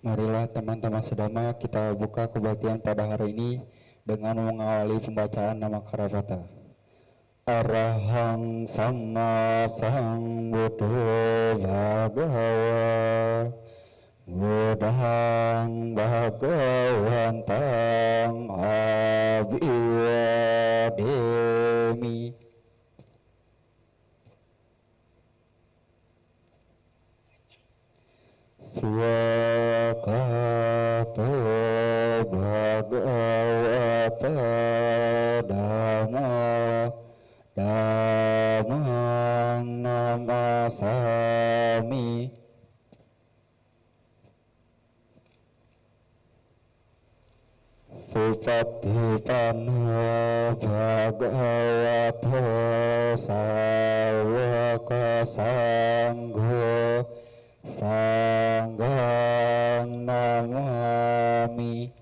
Marilah teman-teman sedama kita buka kebaktian pada hari ini dengan mengawali pembacaan nama Karapata. Arahang Sama Sambuddho Bhagawa Buddhang Bhagawantang Abhivademi. Swakato Bhagavata Dhamma Dhammang Namasami. Supatipanno Bhagavato Sawaka Sangho Sanghang Namami.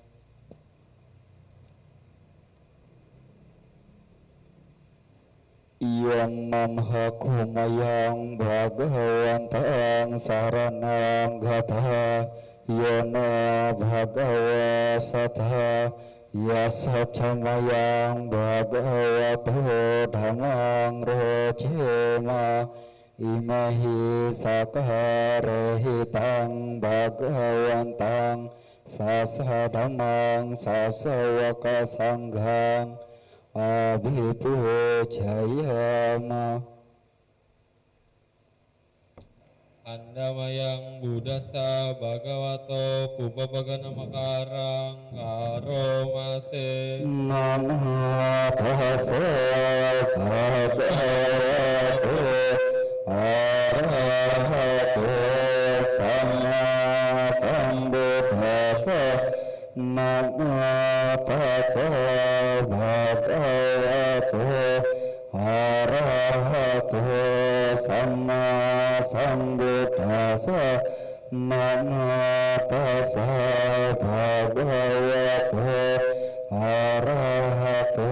Iyang mamhakumayang Bhagawantang saranang gata Yana Bhagawa Satha Yasa Camayang Bhagavato Dhammang Rocema Imahi Sakarehitang Bhagawantang Sasa Dhammang Sasawaka Sanghang Abhipujayama. Andamayang Buddhasa Bhagavato Pubbabagana Makarang Karomase. Namo tassa bhagavato arahato samma sambuddhassa. Namo tassa bhagavato arahato samma sambuddhassa. Namo tassa bhagavato arahato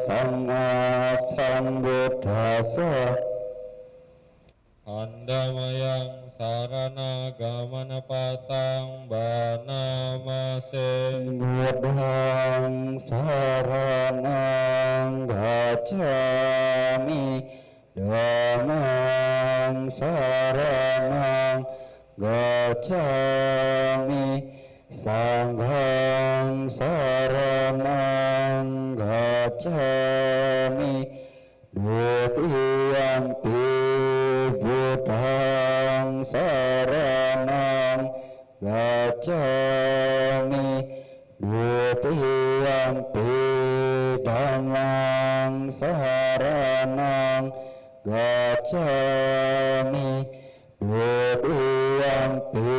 samma sambuddhassa. Andamayang sarana gamana patang banamase. Buddhang saranang gacchami. Dhammang saranang gacchami. Sanghang saranang gacchami. Dutiyampi Buddhang saranang gacchami. Dutiyampi Dhammang saranang gacchami. Dutiyampi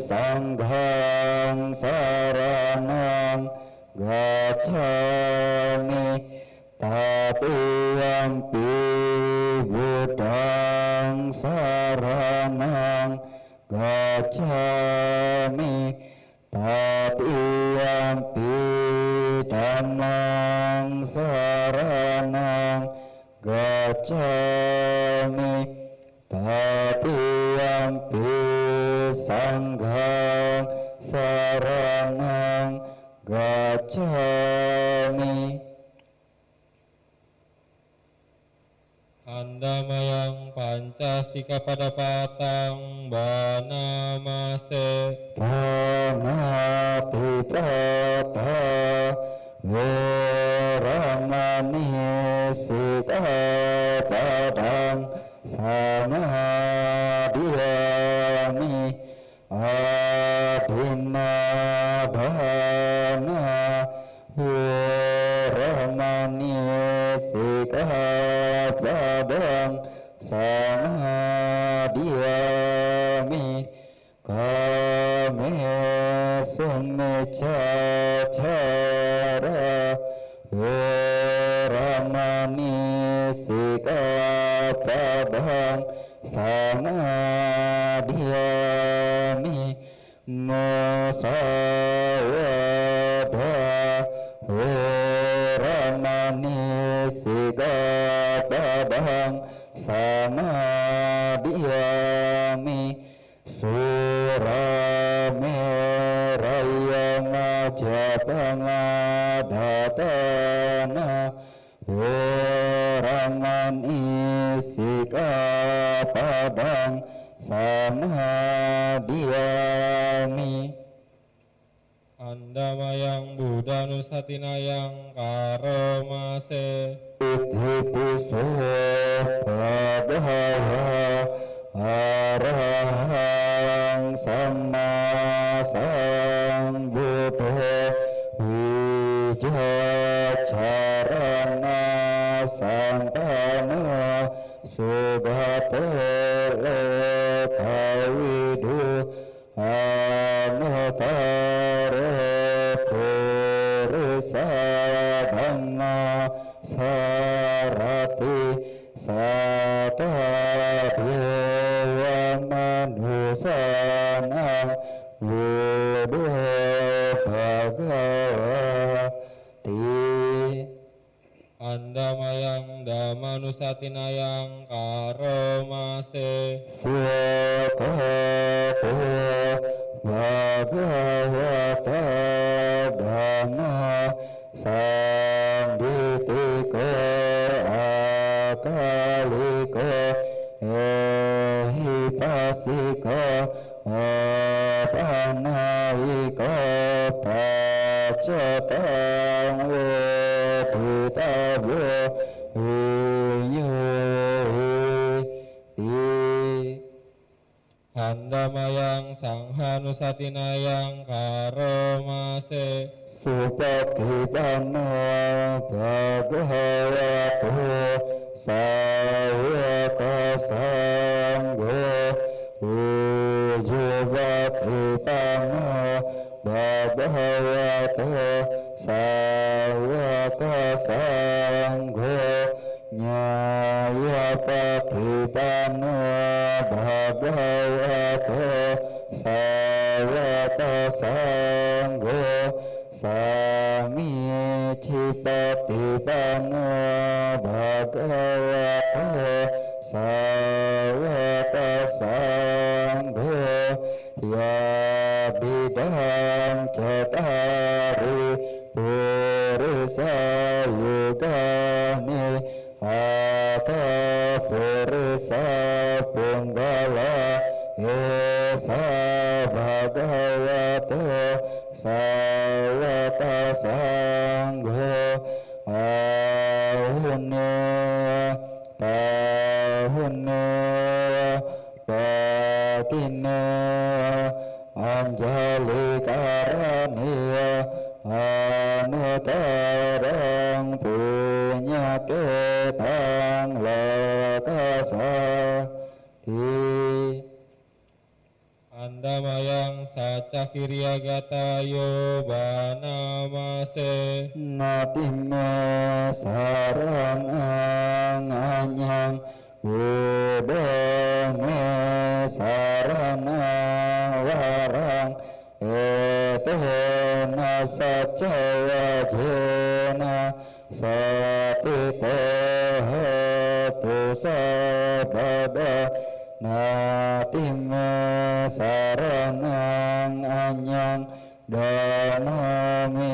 Sanghang saranang gacchami. Tatiyampi Buddhang saranang gacchami. Tatiyampi Dhammang saranang gacchami. Tatiyampi Sanghang saranang gacchami. Andamayang Pancasika Padapatang banamase. Panatipata Veramani Sikkhapadang Samadhiyami. Adhinadhana Veramani Sikkhapadang Samadhiyami. Kame sumiccacara Veramani Sikkhapadang Samadhiyami. Musawada Veramani Sikkhapadang Samadhiyami. Surameda japangadatana Waraman isika padang samadiyami Andamayang Buddha Nusatinayang Karomase Itipiso Bhagava Arahang Sama Sambuddho Wijacarana Santana Sugato Lekawidu Anutara Purisa Dhamma Sarati Sata Dewa Manusana Buddha Bhagavati Andamayang Damanusatinayang Karomase Swakato Bhagavata Dhamma Sambitiko Akaliko Ehipasiko Apanaiko Pacatang Weditavyo Andamayang Sanghanusatinayang Karomase Supatipano Bhagavato Sawaka Sangho Ujjuvatipano Bhagavato Sawaka Sangho Nyayapatipano Bhagavato Sawaka Sangho Sami Cipatipano Bhagavato Sawaka Sangho Ya Bidang Cetari Purisa Yugani Ata Purisa Punggala Esa Bhagavato Sawaka Sangho Ahune Pahune Patine Anjali Karaniya Anutarang Punya Ketang Lakasa Andamayang Sacakiriagata Yobanamase Natime sarang anyang Budame sarana warang Etena sacawajena Satitehetu sabada Natime saranang anyang Danami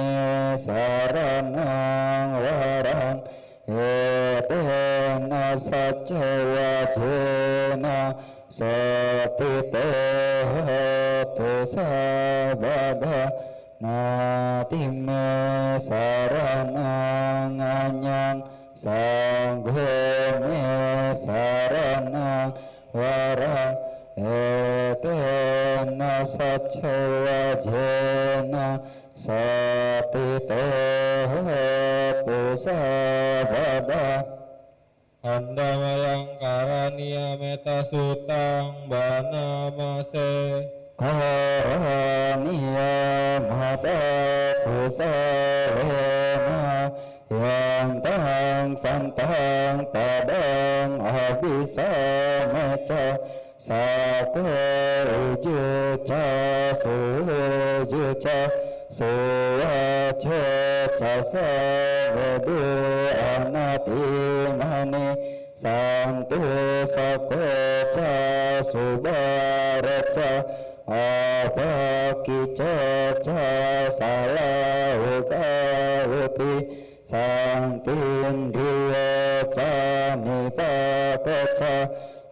saranang warang Etena sacawajena Satitehetu sabada Natime saranang anyang Sanggome saranang warang Etena sacawajena Satitehetu sabada Andamayang Karaniya Meta Sutang Banamase Karaniya Mata Kusarena Yantang Santang Padang Abisa Meca Satu Ujuca Sujuca Suwaca Casa Vedu Anatimani Santu Sakoca Subaraca apakicaca salahu kauti sang tindriya cani pakeca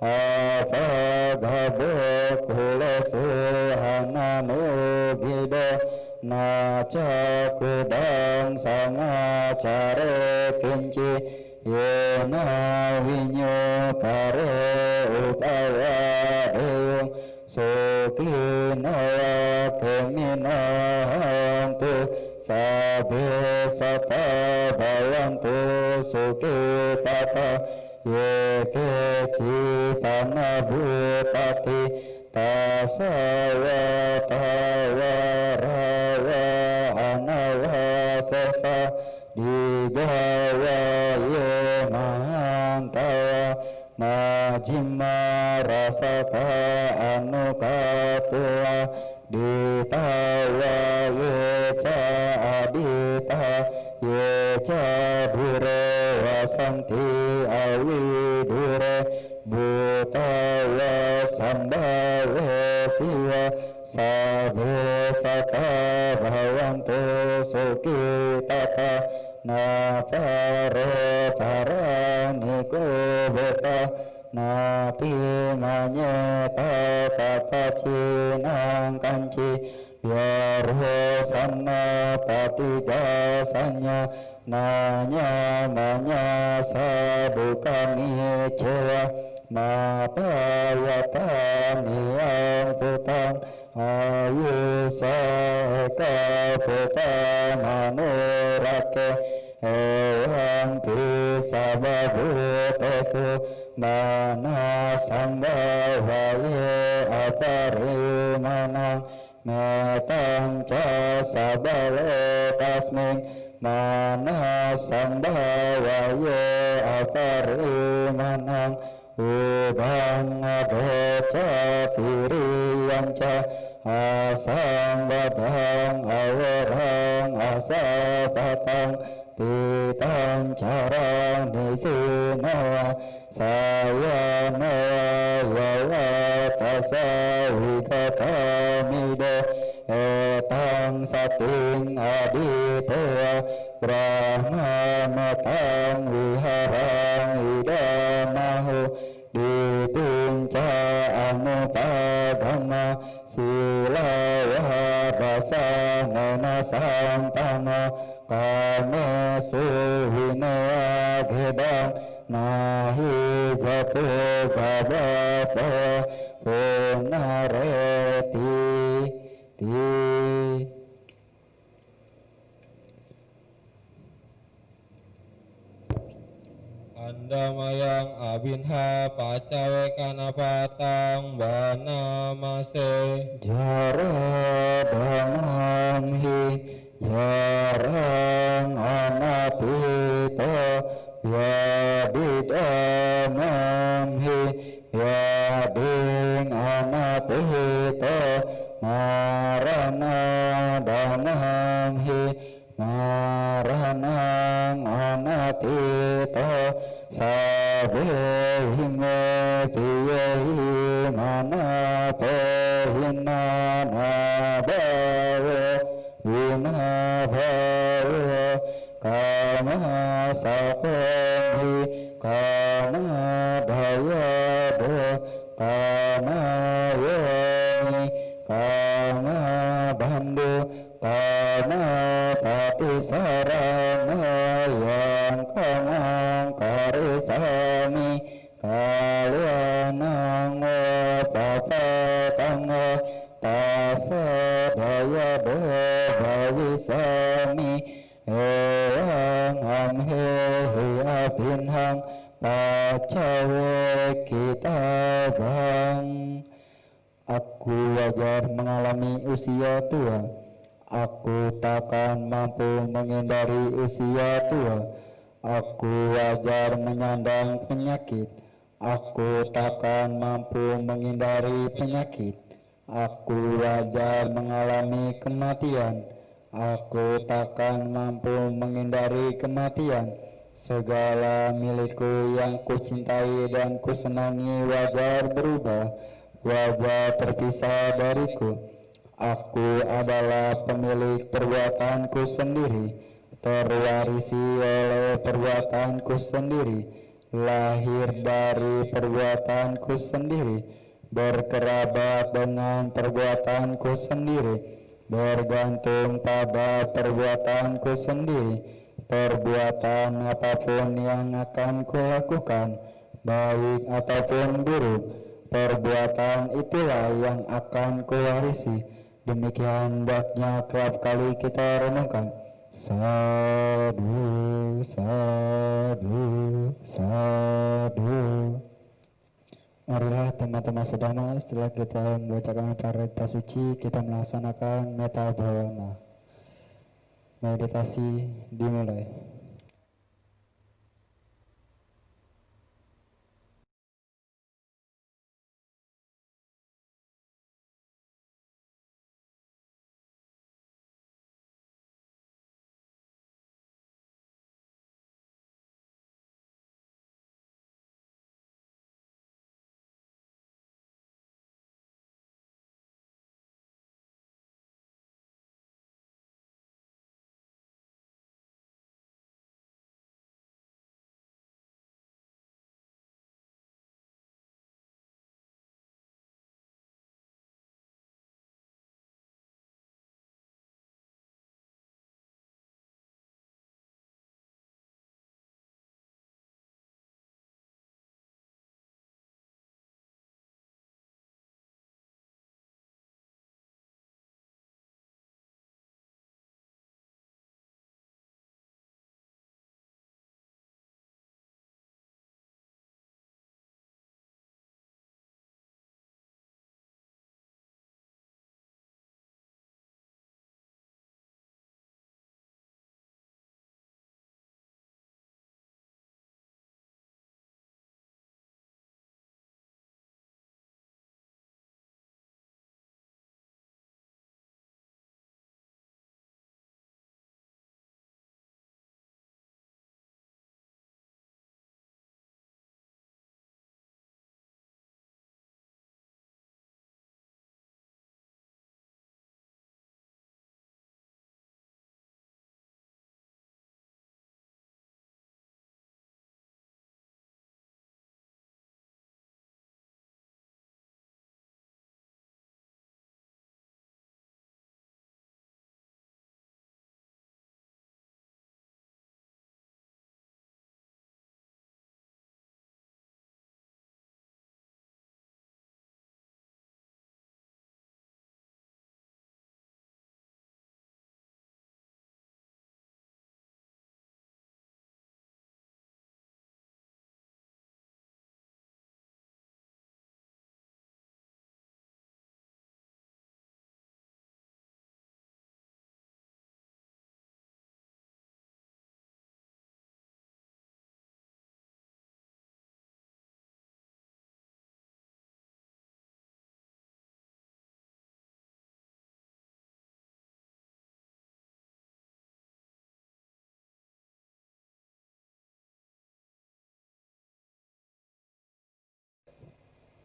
apagabok hula suhananu gido naca kudang sanga care kinci yena winyo pare upawa deyung sukino keminantu sabe sata bawantu sukitata yeke cipana bupati tasawa tawarawa anawa sesa digawa ye mahantawa majima rasaka anukatua ditawa ye ca adita ye ca dure wasanti awi dure butawa sambawa siwa sabe sata bhavantu sukitata napare paraniko beta napi manyeta tata cinang kanci biarho sanna patigasanya nanya manya sadukani cewa mapayatani yang putang ayu seka putang manurake ewan pisababutesu mana sambawaye aparimanang metang ca sabale tasming mana sambawaye aparimanang ubang abeca piriyanca asang badang awarang asapatang titang carang nisinawa saya nawa tasawi katamido etang sating aditewa brahma matang wiharang idamahu ditinca anupadama silawa basa nana santana kame suhine agedang nahi jatu babasa punareti ti. Andamayang abinha pacawe kanapatang banamase Jara damamhi jarang anapito yabidamamhi yabing anapito marana damamhi maranang anapito sabehime piyehi manapehina nabawe vinabawe kama sakohi kama dayado kama yoni kama bandu kama patisarana yang kamang karisami kalyanang papatang tasadaya bawisami eyang amhehi abinhang pacawe kitabang. Aku wajar mengalami usia tua, aku takkan mampu menghindari usia tua. Aku wajar menyandang penyakit, aku takkan mampu menghindari penyakit. Aku wajar mengalami kematian, aku takkan mampu menghindari kematian. Segala milikku yang kucintai dan kusenangi wajar berubah, wajah terpisah dariku. Aku adalah pemilik perbuatanku sendiri, terwarisi oleh perbuatanku sendiri, lahir dari perbuatanku sendiri, berkerabat dengan perbuatanku sendiri, bergantung pada perbuatanku sendiri. Perbuatan apapun yang akan kulakukan, baik ataupun buruk, perbuatan itulah yang akan kuwarisi. Demikian hendaknya kerap kali kita renungkan. Sadu, sadu, sadu. Marilah teman-teman sedama, setelah kita membacakan parita suci, kita melaksanakan meta bhavana. Meditasi dimulai.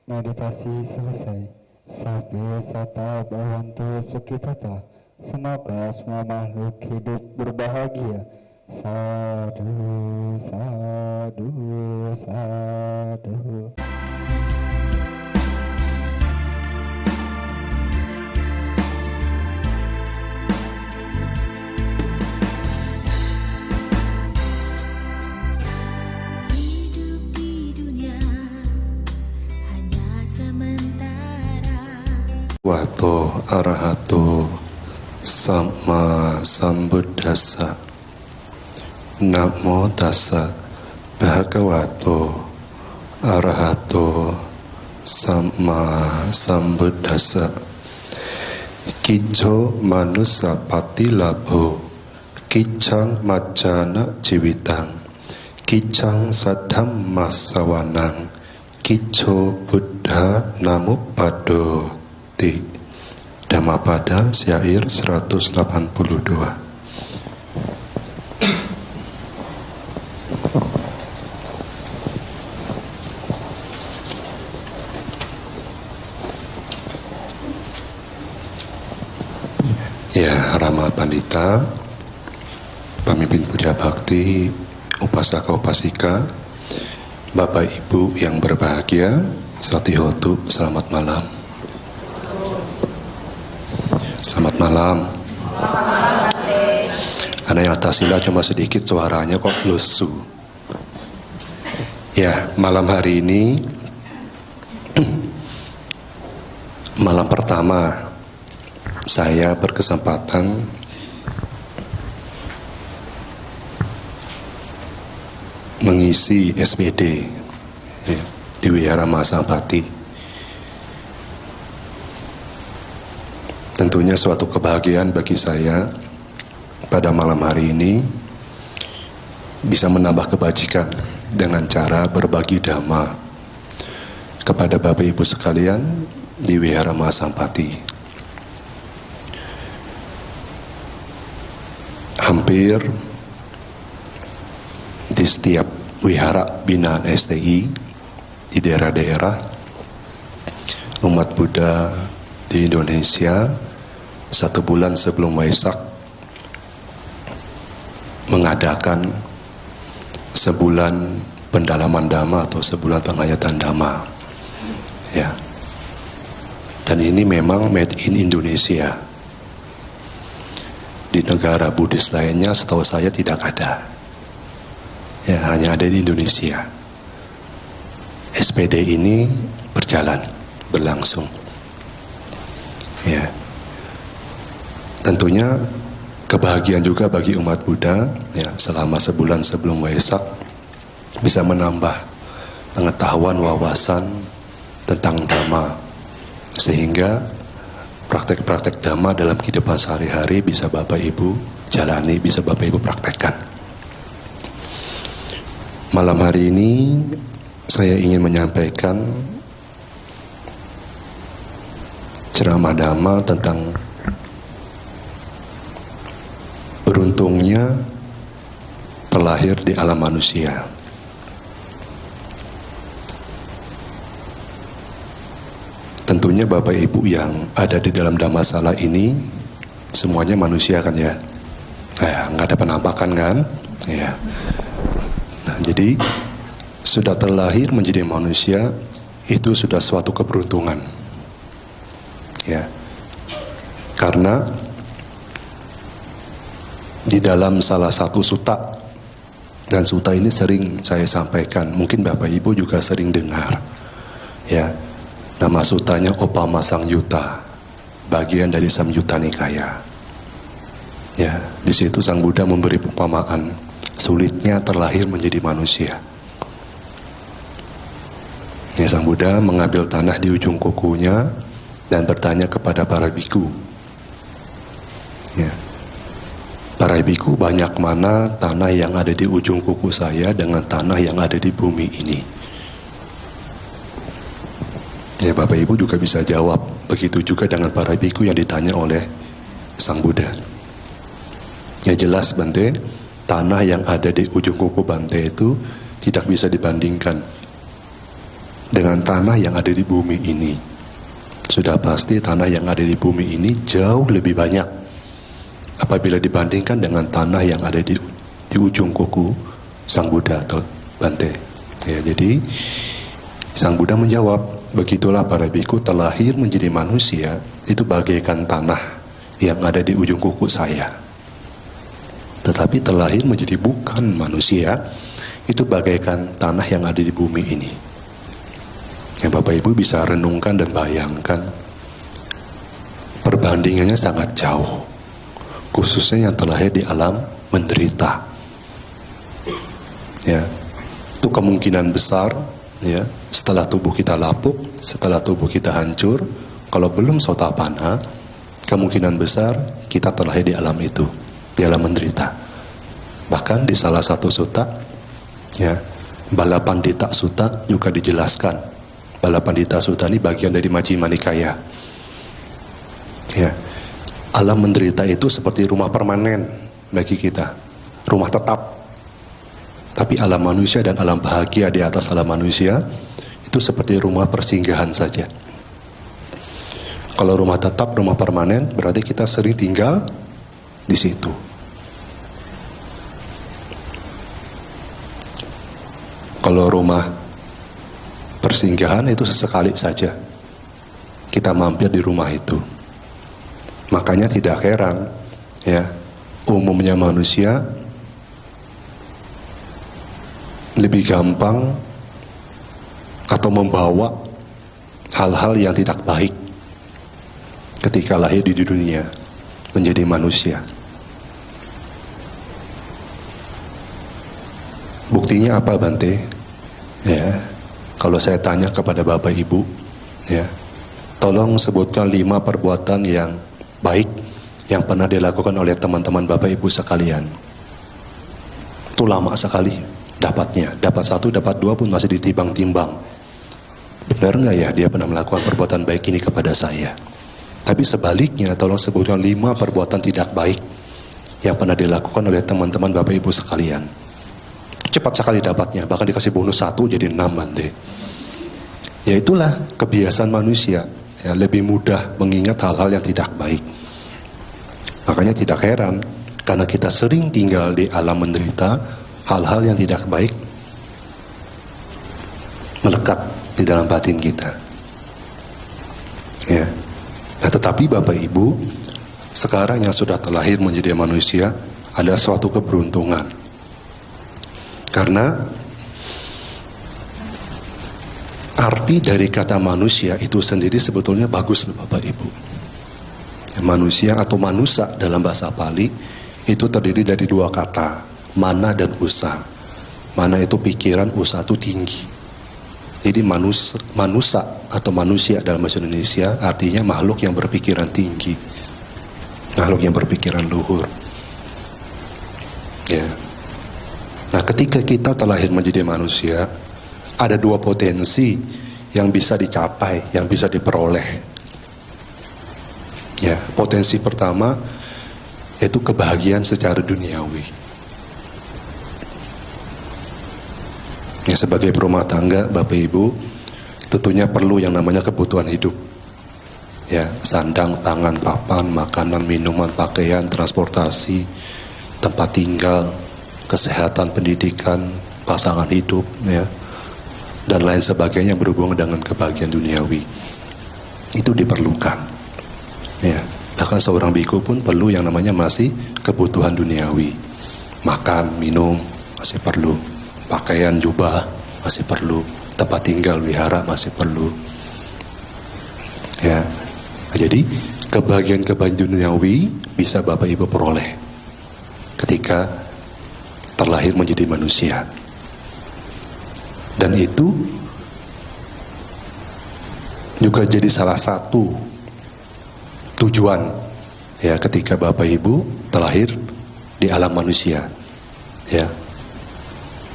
Meditasi selesai. Sabbe sata bhavantu sukhitata. Semoga semua makhluk hidup berbahagia. Sadu, sadu, sadu. Hidup di dunia hanya sementara. Wato arahato sama sambuddhassa. Namo tassa bhagavato arahato sama sambuddhassa. Kijo manusa patilabho kicang macana jiwitang kicang sadhamma sawanang kijo buddha namupadoti. Dhammapada syair 182. Ya, Rama Pandita, pemimpin puja bakti, upasaka upasika, Bapak Ibu yang berbahagia, Satihotu, selamat malam. Selamat malam. Karena yang atas sila cuma sedikit suaranya kok lesu. Ya, malam hari ini malam pertama saya berkesempatan mengisi SPD ya, di Wihara Mahasampati. Tentunya suatu kebahagiaan bagi saya pada malam hari ini bisa menambah kebajikan dengan cara berbagi dhamma kepada Bapak Ibu sekalian di Wihara Mahasampati. Hampir di setiap wihara binaan STI di daerah-daerah umat Buddha di Indonesia 1 bulan sebelum Waisak mengadakan sebulan pendalaman Dhamma atau sebulan penghayatan Dhamma ya. Dan ini memang made in Indonesia. Di negara Buddhis lainnya setahu saya tidak ada. Ya, hanya ada di Indonesia. SPD ini berjalan, berlangsung. Ya. Tentunya kebahagiaan juga bagi umat Buddha ya, selama sebulan sebelum Waisak bisa menambah pengetahuan wawasan tentang Dhamma, sehingga praktek-praktek Dhamma dalam kehidupan sehari-hari bisa Bapak Ibu jalani, bisa Bapak Ibu praktekkan. Malam hari ini saya ingin menyampaikan ceramah Dhamma tentang beruntungnya terlahir di alam manusia. Tentunya Bapak Ibu yang ada di dalam Dhammasala ini semuanya manusia kan ya? Nggak ada penampakan kan? Ya. Nah, jadi sudah terlahir menjadi manusia itu sudah suatu keberuntungan. Ya. Karena di dalam salah satu sutta, dan sutta ini sering saya sampaikan, mungkin Bapak Ibu juga sering dengar. Ya. Nama sutanya Opama Sangyutta, bagian dari Samyutta Nikaya. Ya, di situ Sang Buddha memberi perumpamaan sulitnya terlahir menjadi manusia. Ya, Sang Buddha mengambil tanah di ujung kukunya dan bertanya kepada para biku. Ya, para biku, banyak mana tanah yang ada di ujung kuku saya dengan tanah yang ada di bumi ini? Ya, Bapak Ibu juga bisa jawab. Begitu juga dengan para biku yang ditanya oleh Sang Buddha. Ya jelas Bante, tanah yang ada di ujung kuku Bante itu tidak bisa dibandingkan dengan tanah yang ada di bumi ini. Sudah pasti tanah yang ada di bumi ini jauh lebih banyak apabila dibandingkan dengan tanah yang ada di ujung kuku Sang Buddha atau Bante. Ya, jadi Sang Buddha menjawab, begitulah para biku terlahir menjadi manusia itu bagaikan tanah yang ada di ujung kuku saya. Tetapi terlahir menjadi bukan manusia itu bagaikan tanah yang ada di bumi ini. Yang Bapak Ibu bisa renungkan dan bayangkan perbandingannya sangat jauh. Khususnya yang terlahir di alam menderita. Ya, itu kemungkinan besar ya, setelah tubuh kita lapuk, setelah tubuh kita hancur, kalau belum sotapanna, kemungkinan besar kita terlahir di alam itu, di alam menderita. Bahkan di salah satu sutta, ya, Balapandita Sutta juga dijelaskan. Balapandita Sutta ini bagian dari Majjhima Nikaya. Ya, alam menderita itu seperti rumah permanen bagi kita, rumah tetap. Tapi alam manusia dan alam bahagia di atas alam manusia itu seperti rumah persinggahan saja. Kalau rumah tetap, rumah permanen, berarti kita sering tinggal di situ. Kalau rumah persinggahan itu sesekali saja kita mampir di rumah itu. Makanya tidak heran ya, umumnya manusia lebih gampang atau membawa hal-hal yang tidak baik ketika lahir di dunia menjadi manusia. Buktinya apa, Bante? Ya, kalau saya tanya kepada Bapak Ibu, ya, tolong sebutkan 5 perbuatan yang baik yang pernah dilakukan oleh teman-teman Bapak Ibu sekalian. Itu lama sekali dapatnya. Dapat 1, dapat 2 pun masih ditimbang-timbang. Benar nggak ya dia pernah melakukan perbuatan baik ini kepada saya? Tapi sebaliknya, tolong sebutkan 5 perbuatan tidak baik yang pernah dilakukan oleh teman-teman Bapak Ibu sekalian. Cepat sekali dapatnya, bahkan dikasih bonus 1 jadi 6 Bante. Ya itulah kebiasaan manusia, ya, lebih mudah mengingat hal-hal yang tidak baik. Makanya tidak heran, karena kita sering tinggal di alam menderita, hal-hal yang tidak baik melekat di dalam batin kita. Ya. Nah, tetapi Bapak Ibu, sekarang yang sudah terlahir menjadi manusia, ada suatu keberuntungan. Karena arti dari kata manusia itu sendiri sebetulnya bagus Bapak Ibu. Manusia atau manusa dalam bahasa Pali itu terdiri dari 2 kata, mana dan usa. Mana itu pikiran, usa itu tinggi. Jadi manusa atau manusia dalam bahasa Indonesia artinya makhluk yang berpikiran tinggi, makhluk yang berpikiran luhur. Ya. Nah, ketika kita terlahir menjadi manusia, ada 2 potensi yang bisa dicapai, yang bisa diperoleh. Ya, potensi pertama yaitu kebahagiaan secara duniawi. Ya, sebagai berumah tangga, Bapak Ibu, tentunya perlu yang namanya kebutuhan hidup. Ya, sandang, pangan, papan, makanan, minuman, pakaian, transportasi, tempat tinggal, kesehatan, pendidikan, pasangan hidup, ya, dan lain sebagainya berhubungan dengan kebahagiaan duniawi. Itu diperlukan. Ya, bahkan seorang biku pun perlu yang namanya masih kebutuhan duniawi. Makan, minum masih perlu, pakaian, jubah masih perlu, tempat tinggal, wihara masih perlu. Ya, jadi kebahagiaan duniawi bisa Bapak Ibu peroleh ketika terlahir menjadi manusia. Dan itu juga jadi salah satu tujuan ya ketika Bapak Ibu terlahir di alam manusia. Ya.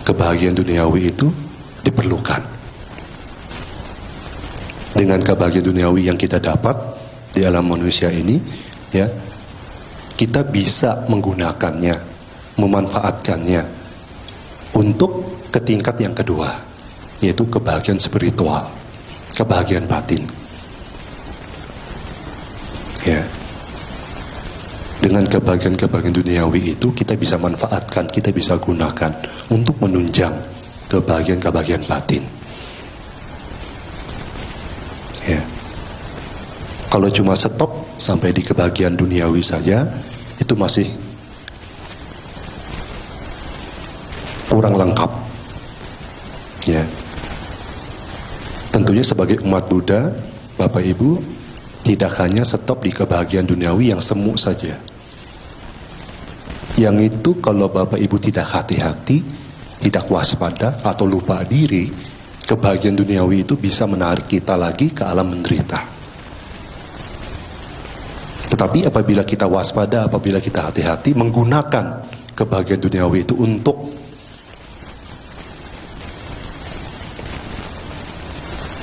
Kebahagiaan duniawi itu diperlukan. Dengan kebahagiaan duniawi yang kita dapat di alam manusia ini, ya, kita bisa menggunakannya, memanfaatkannya untuk ke tingkat yang kedua, yaitu kebahagiaan spiritual, kebahagiaan batin. Ya. Dengan kebahagiaan duniawi itu kita bisa manfaatkan, kita bisa gunakan untuk menunjang kebahagiaan batin. Ya. Kalau cuma stop sampai di kebahagiaan duniawi saja, itu masih kurang lengkap. Ya. Tentunya sebagai umat Buddha, Bapak Ibu, tidak hanya stop di kebahagiaan duniawi yang semu saja. Yang itu kalau Bapak Ibu tidak hati-hati, tidak waspada atau lupa diri, kebahagiaan duniawi itu bisa menarik kita lagi ke alam menderita. Tetapi apabila kita waspada, apabila kita hati-hati menggunakan kebahagiaan duniawi itu untuk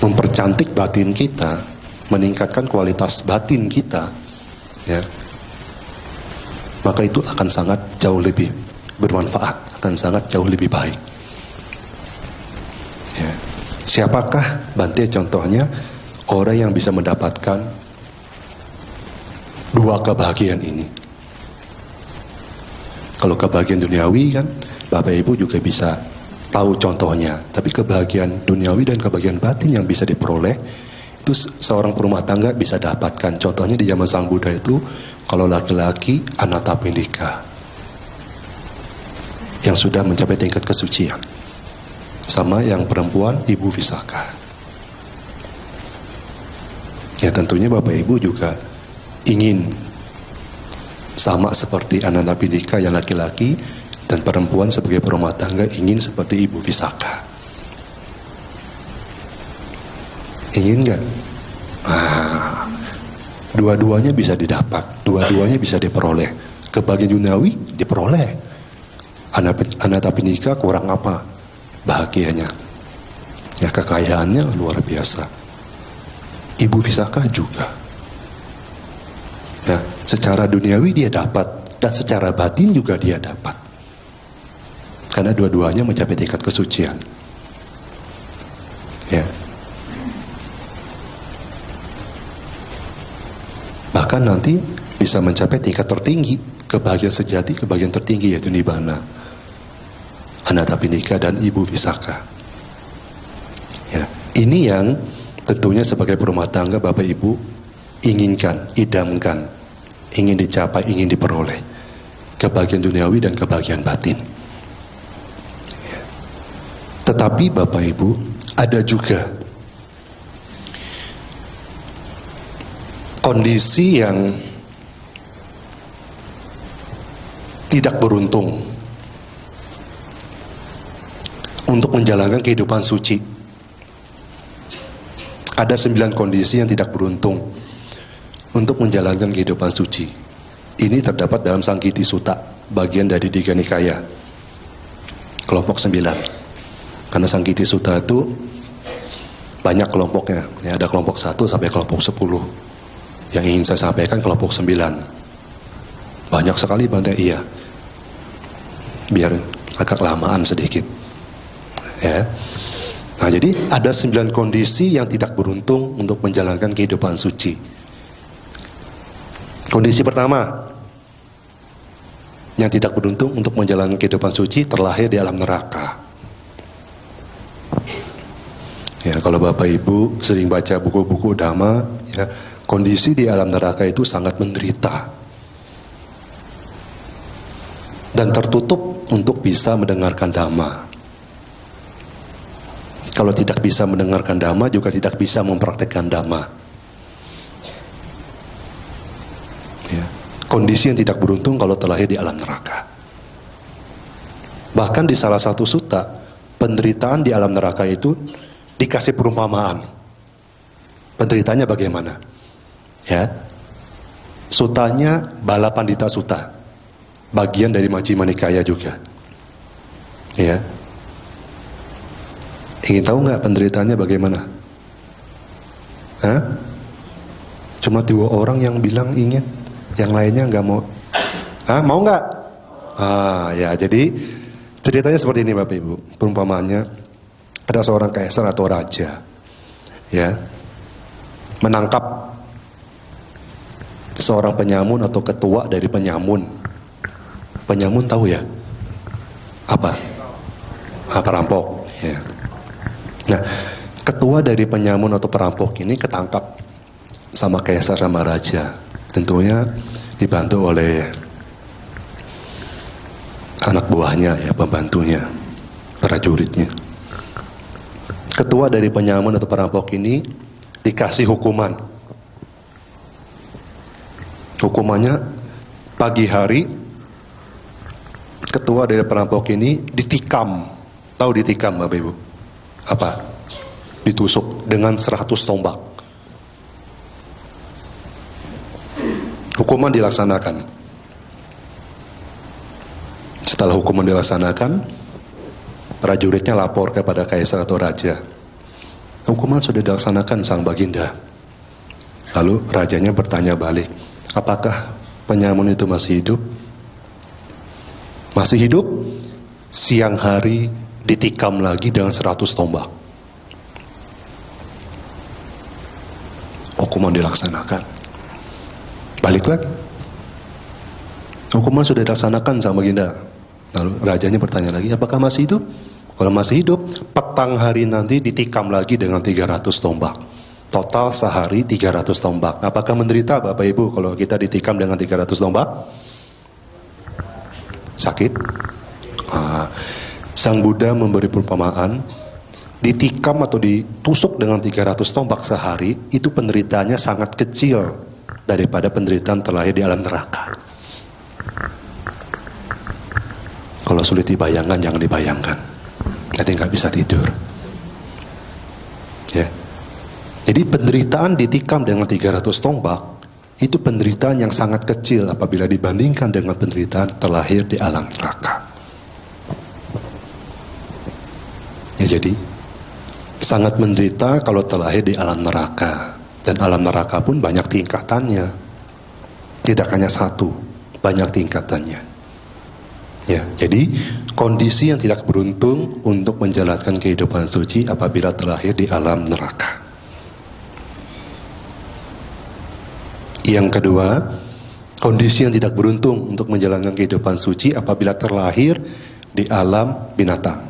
mempercantik batin kita, meningkatkan kualitas batin kita, ya, maka itu akan sangat jauh lebih bermanfaat, akan sangat jauh lebih baik. Ya. Siapakah Bante contohnya orang yang bisa mendapatkan dua kebahagiaan ini. Kalau kebahagiaan duniawi kan Bapak Ibu juga bisa tahu contohnya, tapi kebahagiaan duniawi dan kebahagiaan batin yang bisa diperoleh itu seorang perumah tangga bisa dapatkan. Contohnya di zaman Sang Buddha itu, kalau laki-laki Anathapindika yang sudah mencapai tingkat kesucian, sama yang perempuan Ibu Visakha. Ya tentunya Bapak Ibu juga ingin sama seperti Anathapindika yang laki-laki, dan perempuan sebagai perumah tangga ingin seperti Ibu Visakha. Ingin nggak? Dua-duanya bisa didapat, dua-duanya bisa diperoleh. Kebahagiaan duniawi diperoleh. Anathapindika kurang apa? Bahagianya. Ya kekayaannya luar biasa. Ibu Visakha juga. Ya, secara duniawi dia dapat, dan secara batin juga dia dapat. Karena dua-duanya mencapai tingkat kesucian. Ya. Bahkan nanti bisa mencapai tingkat tertinggi, kebahagiaan sejati, kebahagiaan tertinggi yaitu Nibbana. Anathapindika dan Ibu Visakha. Ya. Ini yang tentunya sebagai perumah tangga Bapak Ibu inginkan, idamkan, ingin dicapai, ingin diperoleh. Kebahagiaan duniawi dan kebahagiaan batin. Tetapi Bapak Ibu, ada juga kondisi yang tidak beruntung untuk menjalankan kehidupan suci. Ada 9 kondisi yang tidak beruntung untuk menjalankan kehidupan suci. Ini terdapat dalam Sangkiti Sutta, bagian dari Digha Nikaya, kelompok 9. Karena Sangkiti Sutta itu banyak kelompoknya, ya, ada kelompok 1 sampai kelompok 10. Yang ingin saya sampaikan kelompok 9. Banyak sekali Bante, iya. Biar agak lamaan sedikit. Ya. Nah, jadi ada 9 kondisi yang tidak beruntung untuk menjalankan kehidupan suci. Kondisi pertama, yang tidak beruntung untuk menjalankan kehidupan suci terlahir di alam neraka. Ya, kalau Bapak Ibu sering baca buku-buku Dhamma, ya, kondisi di alam neraka itu sangat menderita dan tertutup untuk bisa mendengarkan Dhamma. Kalau tidak bisa mendengarkan Dhamma, juga tidak bisa mempraktekkan Dhamma. Ya, kondisi yang tidak beruntung kalau terlahir di alam neraka. Bahkan di salah satu sutta, penderitaan di alam neraka itu dikasih perumpamaan. Penderitaannya bagaimana? Ya, sutanya Balapandita Sutta, bagian dari Majjhima Nikaya juga. Ya, ingin tahu nggak penderitaannya bagaimana? Hah? Cuma 2 orang yang bilang ingin, yang lainnya nggak mau. Hah? Mau nggak? Ya, jadi ceritanya seperti ini Bapak Ibu. Perumpamaannya, ada seorang kaisar atau raja, ya, menangkap seorang penyamun atau ketua dari penyamun. Penyamun tahu ya? Apa? Perampok. Ya. Nah, ketua dari penyamun atau perampok ini ketangkap sama kaisar sama raja. Tentunya dibantu oleh anak buahnya, ya, pembantunya, prajuritnya. Ketua dari penyamun atau perampok ini dikasih hukuman. Hukumannya, pagi hari ketua dari perampok ini ditikam. Tahu ditikam Bapak Ibu? Apa? Ditusuk dengan 100 tombak. Hukuman dilaksanakan. Setelah hukuman dilaksanakan, prajuritnya lapor kepada kaisar atau raja. Hukuman sudah dilaksanakan Sang Baginda. Lalu rajanya bertanya balik, apakah penyamun itu masih hidup? Masih hidup? Siang hari ditikam lagi dengan 100 tombak. Hukuman dilaksanakan. Balik lagi. Hukuman sudah dilaksanakan sama Baginda. Lalu rajanya bertanya lagi, apakah masih hidup? Kalau masih hidup, petang hari nanti ditikam lagi dengan 300 tombak. Total sehari 300 tombak. Apakah menderita Bapak Ibu kalau kita ditikam dengan 300 tombak? Sakit? Sang Buddha memberi perumpamaan, ditikam atau ditusuk dengan 300 tombak sehari, itu penderitaannya sangat kecil daripada penderitaan terlahir di alam neraka. Kalau sulit dibayangkan, jangan dibayangkan. Nanti nggak bisa tidur. Ya. Jadi penderitaan ditikam dengan 300 tombak, itu penderitaan yang sangat kecil apabila dibandingkan dengan penderitaan terlahir di alam neraka. Ya, jadi sangat menderita kalau terlahir di alam neraka. Dan alam neraka pun banyak tingkatannya. Tidak hanya satu, banyak tingkatannya. Ya, jadi kondisi yang tidak beruntung untuk menjalankan kehidupan suci apabila terlahir di alam neraka. Yang kedua, kondisi yang tidak beruntung untuk menjalankan kehidupan suci apabila terlahir di alam binatang.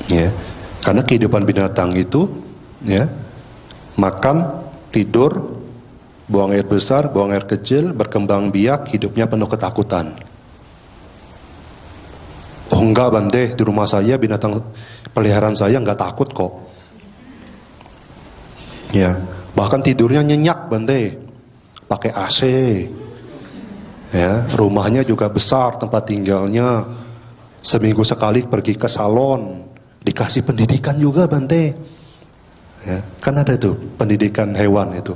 Ya, karena kehidupan binatang itu, ya, makan, tidur, buang air besar, buang air kecil, berkembang biak, hidupnya penuh ketakutan. Oh enggak Bante, di rumah saya binatang peliharaan saya enggak takut kok. Ya, bahkan tidurnya nyenyak Bante, pakai AC. Ya, rumahnya juga besar tempat tinggalnya. Seminggu sekali pergi ke salon, dikasih pendidikan juga Bante. Ya, kan ada tuh pendidikan hewan itu.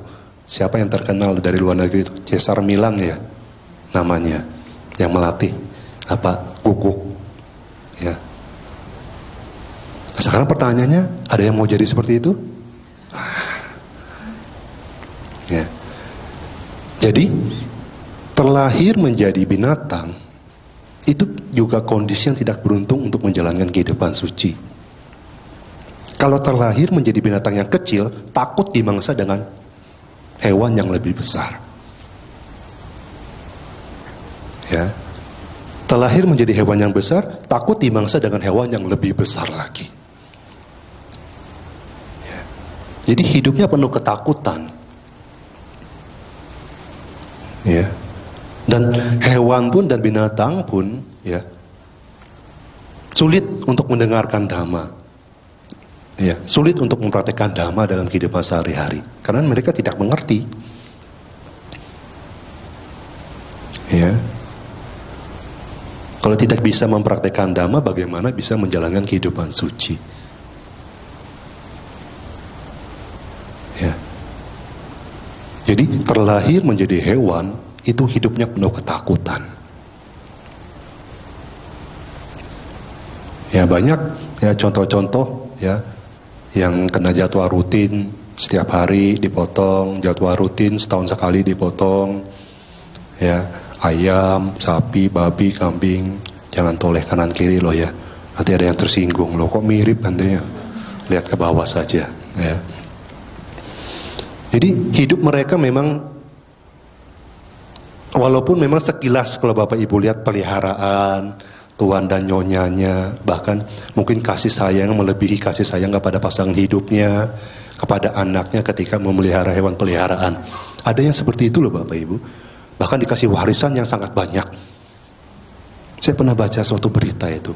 Siapa yang terkenal dari luar negeri itu? Cesar Milan ya namanya, yang melatih guguk. Ya. Sekarang pertanyaannya, ada yang mau jadi seperti itu? Ya. Jadi terlahir menjadi binatang itu juga kondisi yang tidak beruntung untuk menjalankan kehidupan suci. Kalau terlahir menjadi binatang yang kecil, takut dimangsa dengan hewan yang lebih besar. Ya. Terlahir menjadi hewan yang besar, takut dimangsa dengan hewan yang lebih besar lagi. Ya. Jadi hidupnya penuh ketakutan. Ya. Dan hewan pun dan binatang pun, ya, sulit untuk mendengarkan dhamma. Ya, sulit untuk mempraktekkan dhamma dalam kehidupan sehari-hari karena mereka tidak mengerti. Ya. Kalau tidak bisa mempraktekkan dhamma, bagaimana bisa menjalankan kehidupan suci? Ya. Jadi terlahir menjadi hewan itu hidupnya penuh ketakutan. Ya, banyak ya contoh-contoh ya yang kena jadwal rutin setiap hari dipotong, jadwal rutin setahun sekali dipotong, ya, ayam, sapi, babi, kambing, jangan toleh kanan kiri loh ya, nanti ada yang tersinggung loh, kok mirip nantinya, lihat ke bawah saja, ya. Jadi hidup mereka memang, walaupun memang sekilas kalau Bapak Ibu lihat peliharaan, tuan dan nyonyanya, bahkan mungkin kasih sayang melebihi kasih sayang kepada pasangan hidupnya, kepada anaknya ketika memelihara hewan peliharaan. Ada yang seperti itu loh Bapak Ibu. Bahkan dikasih warisan yang sangat banyak. Saya pernah baca suatu berita itu.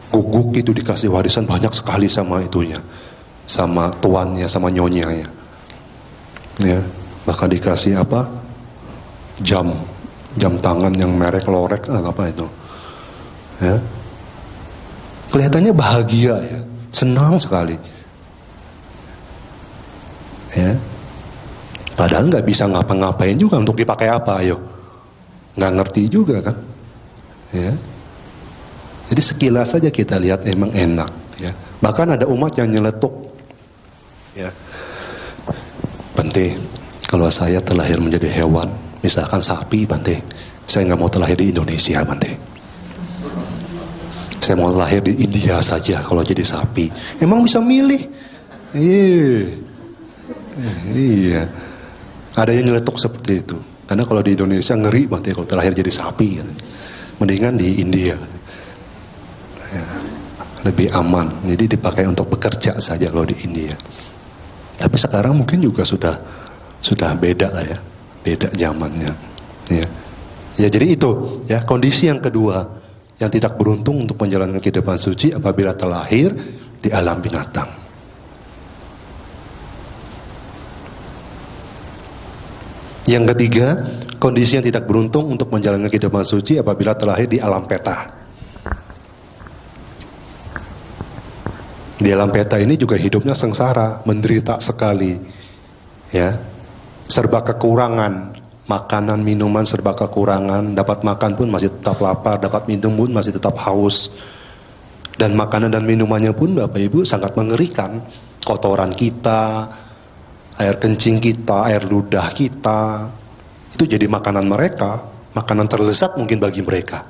Guguk itu dikasih warisan banyak sekali sama itunya, sama tuannya, sama nyonyanya. Ya, bahkan dikasih jam tangan yang merek Lorek apa itu. Ya. Kelihatannya bahagia ya, senang sekali. Ya. Padahal nggak bisa ngapa-ngapain juga untuk dipakai apa, ayo. Nggak ngerti juga kan. Ya. Jadi sekilas saja kita lihat emang enak. Ya. Bahkan ada umat yang nyeletuk. Ya. Bante, kalau saya terlahir menjadi hewan, misalkan sapi, Bante, saya nggak mau terlahir di Indonesia, Bante. Saya mau lahir di India saja kalau jadi sapi. Emang bisa milih? Iya. Ada yang nyeletuk seperti itu. Karena kalau di Indonesia ngeri banget ya kalau terlahir jadi sapi. Kan. Mendingan di India. Ya, lebih aman. Jadi dipakai untuk bekerja saja kalau di India. Tapi sekarang mungkin juga sudah beda lah ya. Beda zamannya. Ya. Ya jadi itu ya kondisi yang kedua yang tidak beruntung untuk menjalankan kehidupan suci apabila terlahir di alam binatang. Yang ketiga, kondisi yang tidak beruntung untuk menjalankan kehidupan suci apabila terlahir di alam peta. Di alam peta ini juga hidupnya sengsara, menderita sekali, ya, serba kekurangan, makanan, minuman serba kekurangan, dapat makan pun masih tetap lapar, dapat minum pun masih tetap haus, dan makanan dan minumannya pun Bapak Ibu sangat mengerikan, kotoran kita, air kencing kita, air ludah kita, itu jadi makanan mereka, makanan terlezat mungkin bagi mereka.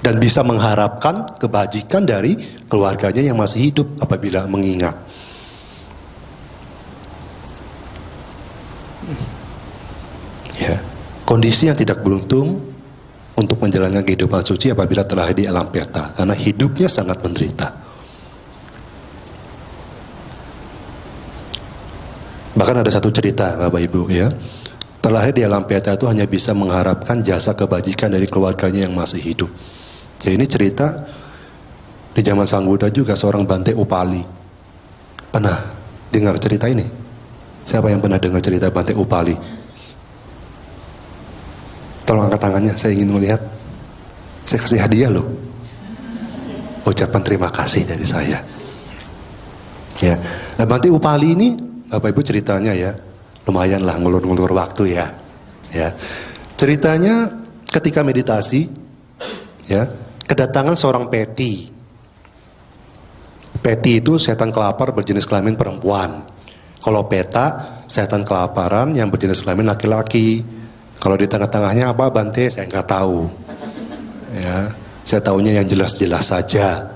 Dan bisa mengharapkan kebajikan dari keluarganya yang masih hidup apabila mengingat. Ya, kondisi yang tidak beruntung untuk menjalankan kehidupan suci apabila terlahir di alam peta, karena hidupnya sangat menderita. Bahkan ada satu cerita Bapak Ibu ya, terlahir di alam peta itu hanya bisa mengharapkan jasa kebajikan dari keluarganya yang masih hidup. Ya ini cerita di zaman Sang Buddha juga seorang Bante Upali. Pernah dengar cerita ini? Siapa yang pernah dengar cerita Bante Upali? Tolong angkat tangannya, saya ingin melihat. Saya kasih hadiah loh. Ucapan terima kasih dari saya. Ya, nah, Bante Upali ini Bapak Ibu ceritanya ya, lumayan lah ngulur-ngulur waktu ya. Ya, ceritanya ketika meditasi, ya, kedatangan seorang peti. Peti itu setan kelapar berjenis kelamin perempuan. Kalau peta, setan kelaparan yang berjenis kelamin laki-laki. Kalau di tengah-tengahnya apa Bante, saya nggak tahu. Ya, saya tahunya yang jelas-jelas saja.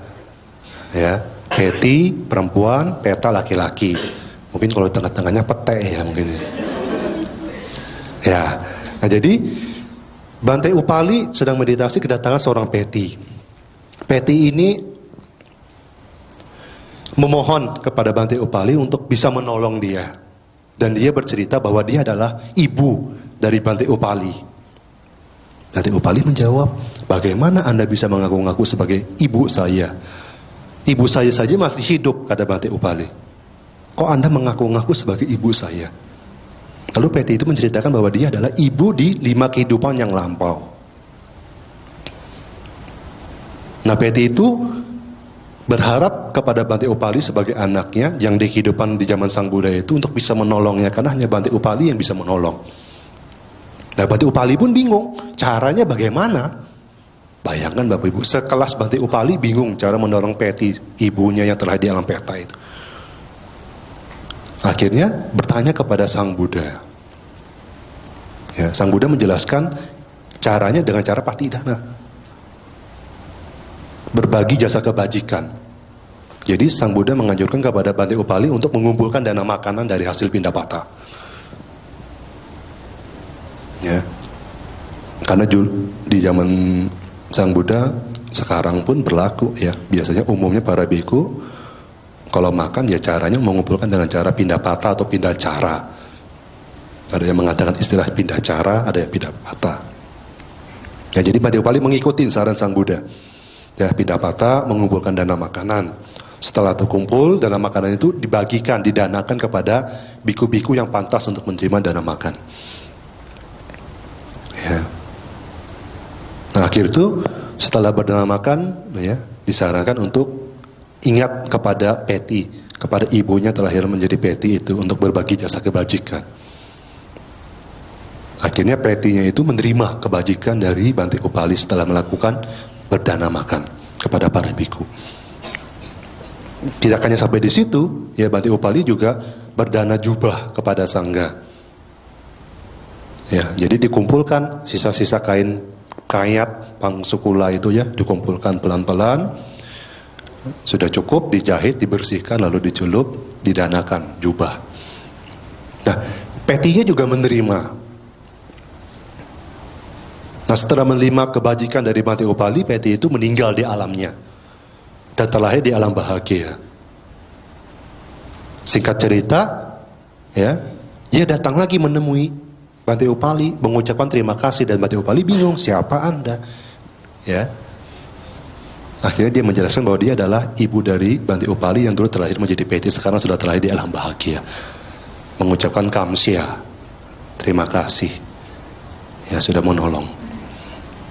Ya, peti perempuan, peta laki-laki. Mungkin kalau di tengah-tengahnya pete ya mungkin. Ya, nah jadi Bante Upali sedang meditasi kedatangan seorang peti. Peti ini memohon kepada Bante Upali untuk bisa menolong dia. Dan dia bercerita bahwa dia adalah ibu dari Bante Upali. Bante Upali menjawab, bagaimana Anda bisa mengaku-ngaku sebagai ibu saya? Ibu saya saja masih hidup, kata Bante Upali. Kok Anda mengaku-ngaku sebagai ibu saya? Lalu peti itu menceritakan bahwa dia adalah ibu di 5 kehidupan yang lampau. Nah, peti itu berharap kepada Bante Upali sebagai anaknya yang di kehidupan di zaman Sang Buddha itu untuk bisa menolongnya, karena hanya Bante Upali yang bisa menolong. Nah, Bante Upali pun bingung, caranya bagaimana? Bayangkan Bapak Ibu, sekelas Bante Upali bingung cara menolong peti, ibunya yang telah di alam peta itu. Akhirnya bertanya kepada Sang Buddha. Ya, Sang Buddha menjelaskan caranya dengan cara patidana. Berbagi jasa kebajikan. Jadi Sang Buddha menganjurkan kepada Bante Upali untuk mengumpulkan dana makanan dari hasil pindapata. Ya. Karena di zaman Sang Buddha sekarang pun berlaku ya. Biasanya umumnya para biku kalau makan ya caranya mengumpulkan dengan cara pindapata atau pindacara. Ada yang mengatakan istilah pindacara, ada yang pindapata. Ya, jadi Bante Upali mengikuti saran Sang Buddha. Ya, pindapata mengumpulkan dana makanan. Setelah terkumpul, dana makanan itu dibagikan, didanakan kepada biku-biku yang pantas untuk menerima dana makan. Ya. Nah, akhir itu setelah berdana makan, ya, disarankan untuk ingat kepada peti, kepada ibunya terlahir menjadi peti itu untuk berbagi jasa kebajikan. Akhirnya petinya itu menerima kebajikan dari Bante Upali setelah melakukan berdana makan kepada para biku. Tidak hanya sampai di situ, ya Bante Upali juga berdana jubah kepada sangga. Ya, jadi dikumpulkan sisa-sisa kain kayat pangsukula itu ya, dikumpulkan pelan-pelan. Sudah cukup dijahit, dibersihkan, lalu diculup, didanakan jubah. Nah, Petinya juga menerima. Nah, setelah menerima kebajikan dari Bante Upali, Peti itu meninggal di alamnya dan terlahir di alam bahagia. Singkat cerita, ya, dia datang lagi menemui Bante Upali, mengucapkan terima kasih, dan Bante Upali bingung, siapa Anda? Ya. Akhirnya dia menjelaskan bahwa dia adalah ibu dari Bante Upali yang dulu terlahir menjadi Peti, sekarang sudah terlahir di alam bahagia. Mengucapkan kamsya, terima kasih, ya sudah menolong.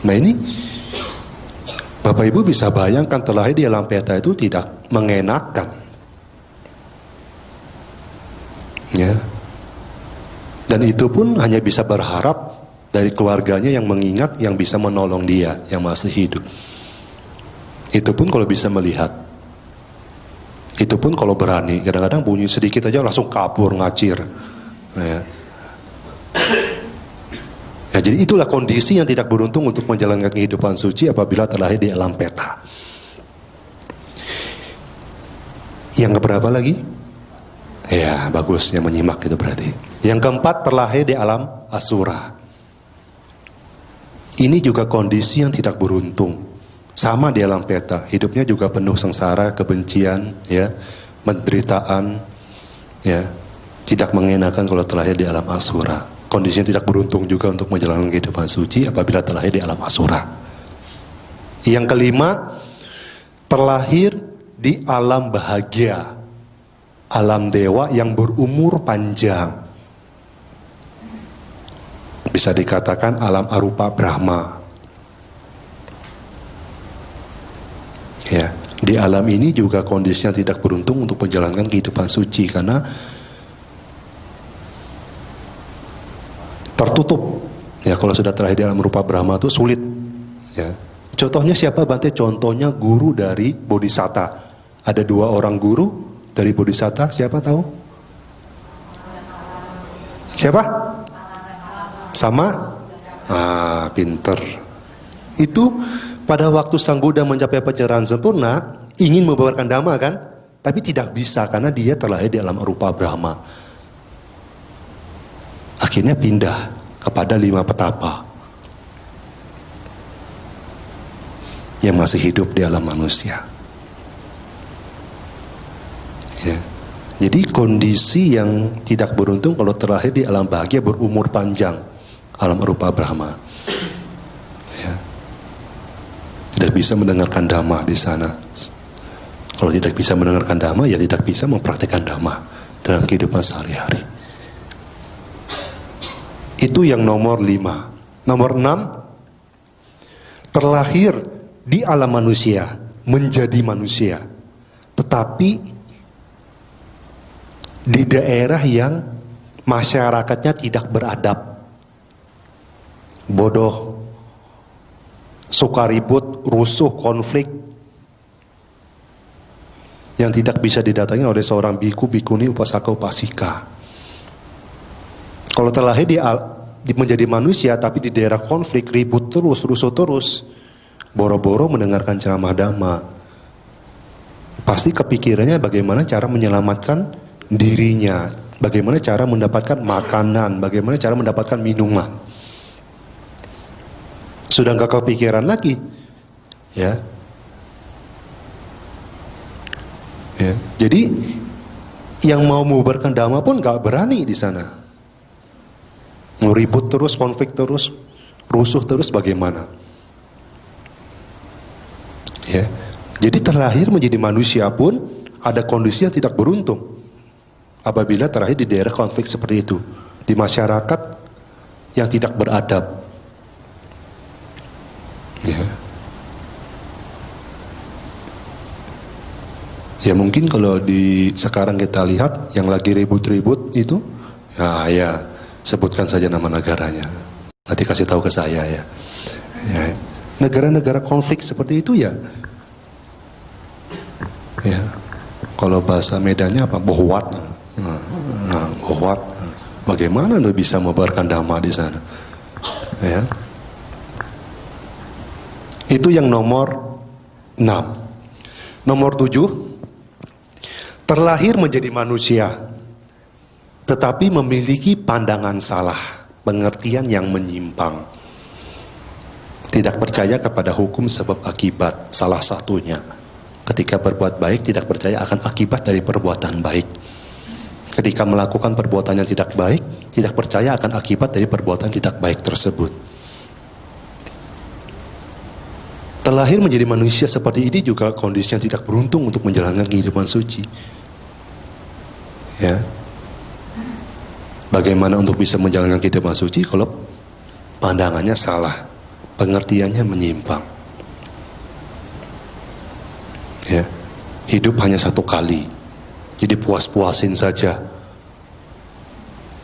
Nah ini, Bapak Ibu bisa bayangkan terlahir di alam peta itu tidak mengenakan, ya. Dan itu pun hanya bisa berharap dari keluarganya yang mengingat, yang bisa menolong dia, yang masih hidup. Itu pun kalau bisa melihat. Itu pun kalau berani. Kadang-kadang bunyi sedikit aja langsung kabur, ngacir. Ya. Ya, jadi itulah kondisi yang tidak beruntung untuk menjalankan kehidupan suci apabila terlahir di alam peta. Yang keberapa lagi? Ya, bagusnya menyimak itu berarti. Yang keempat, terlahir di alam asura. Ini juga kondisi yang tidak beruntung. Sama di alam peta, hidupnya juga penuh sengsara, kebencian, ya, penderitaan, ya, tidak mengenakan kalau terlahir di alam asura. Kondisinya tidak beruntung juga untuk menjalankan kehidupan suci apabila terlahir di alam asura. Yang kelima, terlahir di alam bahagia, alam dewa yang berumur panjang. Bisa dikatakan alam arupa Brahma. Ya, di alam ini juga kondisinya tidak beruntung untuk menjalankan kehidupan suci karena tertutup. Ya, kalau sudah terlahir di alam rupa Brahma itu sulit. Ya. Contohnya siapa Bante? Contohnya guru dari Bodhisatta. Ada 2 orang guru dari Bodhisatta. Siapa tahu? Siapa? Sama? Ah, pinter. Itu pada waktu Sang Buddha mencapai pencerahan sempurna, ingin membabarkan Dhamma kan? Tapi tidak bisa karena dia terlahir di alam rupa Brahma. Akhirnya pindah kepada 5 petapa yang masih hidup di alam manusia. Ya. Jadi kondisi yang tidak beruntung kalau terlahir di alam bahagia berumur panjang, alam rupa Brahma. Ya. Tidak bisa mendengarkan Dhamma di sana. Kalau tidak bisa mendengarkan Dhamma, ya tidak bisa mempraktikkan Dhamma dalam kehidupan sehari-hari. Itu yang nomor 5. Nomor 6, terlahir di alam manusia, menjadi manusia, tetapi di daerah yang masyarakatnya tidak beradab, bodoh, suka ribut, rusuh, konflik, yang tidak bisa didatangi oleh seorang biku, bikuni, upasaka, upasika. Kalau terlahir menjadi manusia tapi di daerah konflik, ribut terus, rusuh terus, boro-boro mendengarkan ceramah Dhamma, pasti kepikirannya bagaimana cara menyelamatkan dirinya, bagaimana cara mendapatkan makanan, bagaimana cara mendapatkan minuman. Sudah nggak kepikiran lagi, ya. Ya. Jadi yang mau mengubarkan Dhamma pun nggak berani di sana. Ribut terus, konflik terus, rusuh terus, bagaimana? Ya. Jadi terlahir menjadi manusia pun ada kondisi yang tidak beruntung apabila terlahir di daerah konflik seperti itu, di masyarakat yang tidak beradab. Ya. Ya mungkin kalau di sekarang kita lihat yang lagi ribut-ribut itu, ya sebutkan saja nama negaranya. Nanti kasih tahu ke saya ya. Ya. Negara-negara konflik seperti itu ya. Ya. Kalau bahasa Medannya apa? Bohwat. Bohwat. Bagaimana lo bisa membabarkan Dhamma di sana? Ya. Itu yang nomor 6. Nomor 7, terlahir menjadi manusia, tetapi memiliki pandangan salah, pengertian yang menyimpang. Tidak percaya kepada hukum sebab akibat, salah satunya. Ketika berbuat baik, tidak percaya akan akibat dari perbuatan baik. Ketika melakukan perbuatan yang tidak baik, tidak percaya akan akibat dari perbuatan tidak baik tersebut. Terlahir menjadi manusia seperti ini juga kondisi yang tidak beruntung untuk menjalankan kehidupan suci. Ya. Bagaimana untuk bisa menjalankan kehidupan suci kalau pandangannya salah, pengertiannya menyimpang. Ya. Hidup hanya satu kali, jadi puas-puasin saja.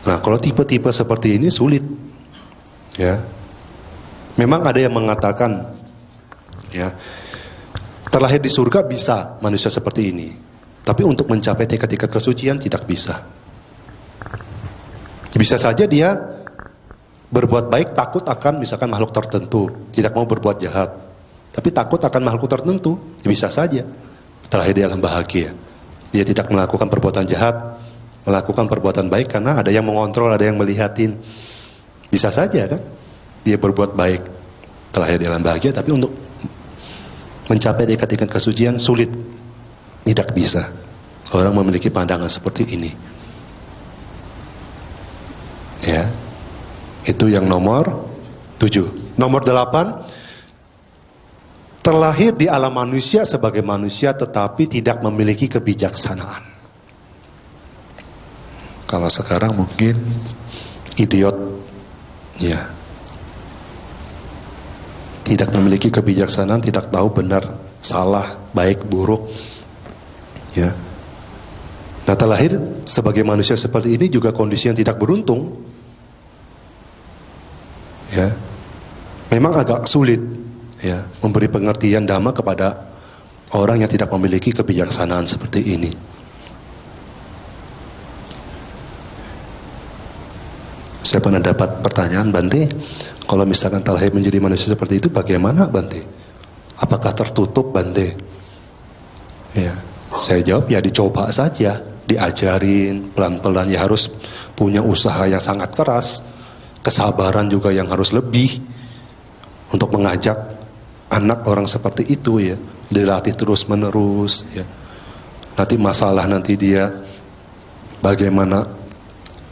Nah, kalau tipe-tipe seperti ini sulit. Ya. Memang ada yang mengatakan, ya, terlahir di surga bisa manusia seperti ini, tapi untuk mencapai tingkat-tingkat kesucian tidak bisa. Bisa saja dia berbuat baik takut akan misalkan makhluk tertentu, tidak mau berbuat jahat, tapi takut akan makhluk tertentu, bisa saja terlahir di alam bahagia. Dia tidak melakukan perbuatan jahat, melakukan perbuatan baik karena ada yang mengontrol, ada yang melihatin. Bisa saja kan dia berbuat baik, terlahir di alam bahagia, tapi untuk mencapai tingkat-tingkat kesucian sulit, tidak bisa. Orang memiliki pandangan seperti ini. Ya, itu yang nomor 7. Nomor 8, terlahir di alam manusia sebagai manusia tetapi tidak memiliki kebijaksanaan. Kalau sekarang mungkin idiot, ya, tidak memiliki kebijaksanaan, tidak tahu benar, salah, baik, buruk. Ya. Nah, terlahir sebagai manusia seperti ini juga kondisi yang tidak beruntung. Ya. Memang agak sulit, ya, memberi pengertian dhamma kepada orang yang tidak memiliki kebijaksanaan seperti ini. Saya pernah dapat pertanyaan, Bante, kalau misalkan terlahir menjadi manusia seperti itu bagaimana, Bante? Apakah tertutup, Bante? Ya, saya jawab, ya dicoba saja, diajarin pelan-pelan, ya harus punya usaha yang sangat keras, kesabaran juga yang harus lebih untuk mengajak anak orang seperti itu, ya, dilatih terus-menerus, ya. Nanti masalah nanti dia bagaimana